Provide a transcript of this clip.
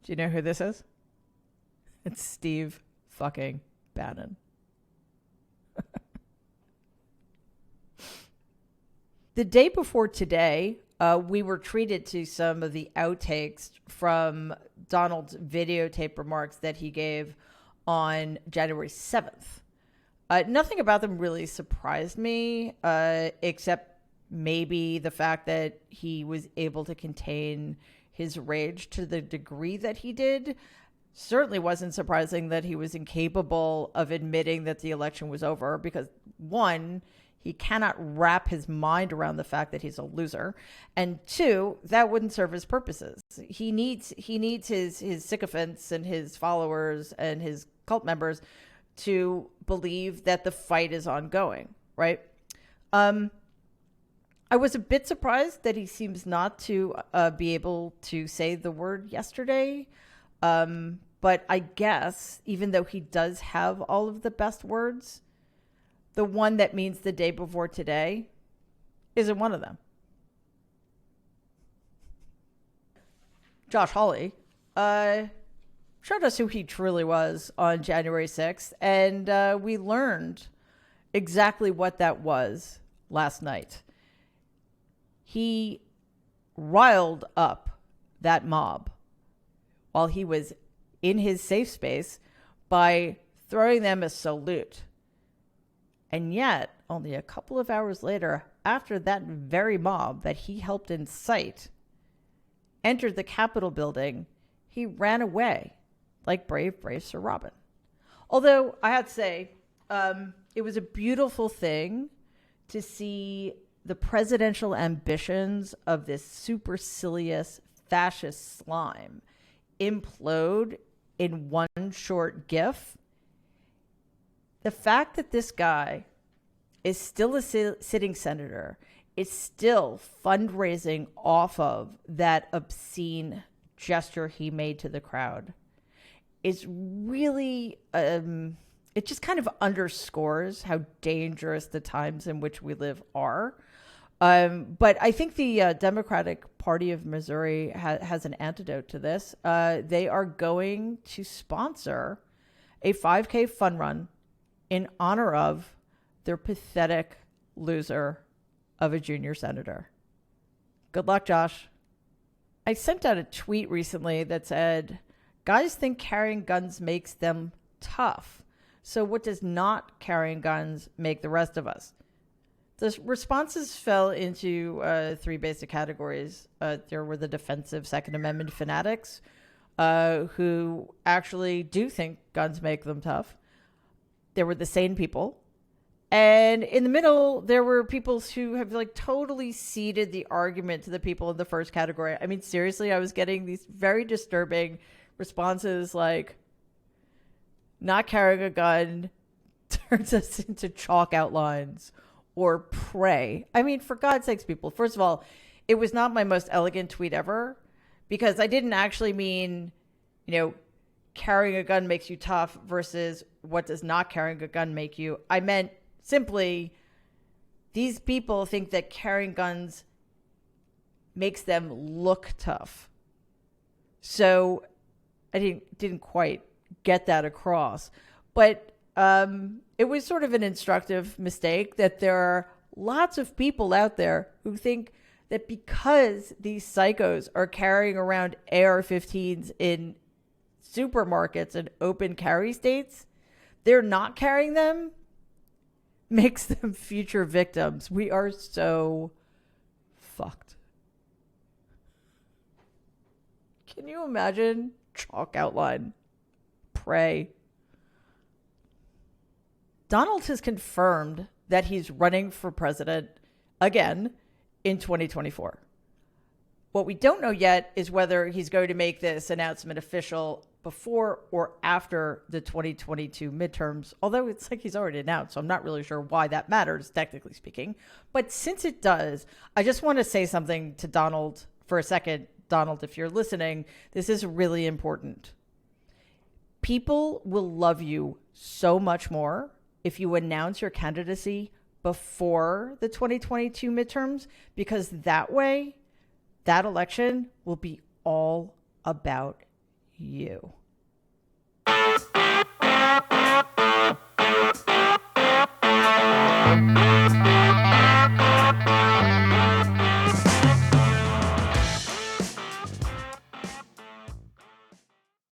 Do you know who this is? It's Steve fucking Bannon. The day before today, we were treated to some of the outtakes from Donald's videotape remarks that he gave on January 7th. Nothing about them really surprised me, except maybe the fact that he was able to contain his rage to the degree that he did. Certainly wasn't surprising that he was incapable of admitting that the election was over because, one, he cannot wrap his mind around the fact that he's a loser. And two, that wouldn't serve his purposes. He needs his sycophants and his followers and his cult members to believe that the fight is ongoing, right? I was a bit surprised that he seems not to be able to say the word yesterday. But I guess even though he does have all of the best words, the one that means the day before today isn't one of them. Josh Hawley showed us who he truly was on January 6th, and we learned exactly what that was last night. He riled up that mob while he was in his safe space by throwing them a salute. And yet, only a couple of hours later, after that very mob that he helped incite entered the Capitol building, he ran away like brave Sir Robin. Although, I have to say, it was a beautiful thing to see the presidential ambitions of this supercilious fascist slime implode in one short GIF. The fact that this guy is still a sitting senator, is still fundraising off of that obscene gesture he made to the crowd, is really, it just kind of underscores how dangerous the times in which we live are. But I think the Democratic Party of Missouri has an antidote to this. They are going to sponsor a 5K fun run in honor of their pathetic loser of a junior senator. Good luck, Josh. I sent out a tweet recently that said, guys think carrying guns makes them tough. So what does not carrying guns make the rest of us? The responses fell into three basic categories. There were the defensive Second Amendment fanatics who actually do think guns make them tough. There were the sane people. And in the middle, there were people who have like totally ceded the argument to the people in the first category. I mean, seriously, I was getting these very disturbing responses like, not carrying a gun turns us into chalk outlines, or pray. I mean, for God's sakes, people, first of all, it was not my most elegant tweet ever, because I didn't actually mean, carrying a gun makes you tough versus what does not carrying a gun make you. I meant simply, these people think that carrying guns makes them look tough. So I didn't quite get that across. But it was sort of an instructive mistake that there are lots of people out there who think that because these psychos are carrying around AR-15s in supermarkets and open carry states, they're not carrying them, makes them future victims. We are so fucked. Can you imagine? Chalk outline. Pray. Donald has confirmed that he's running for president again in 2024. What we don't know yet is whether he's going to make this announcement official before or after the 2022 midterms, although it's like he's already announced, so I'm not really sure why that matters, technically speaking. But since it does, I just want to say something to Donald for a second. Donald, if you're listening, this is really important. People will love you so much more if you announce your candidacy before the 2022 midterms, because that way, that election will be all about you.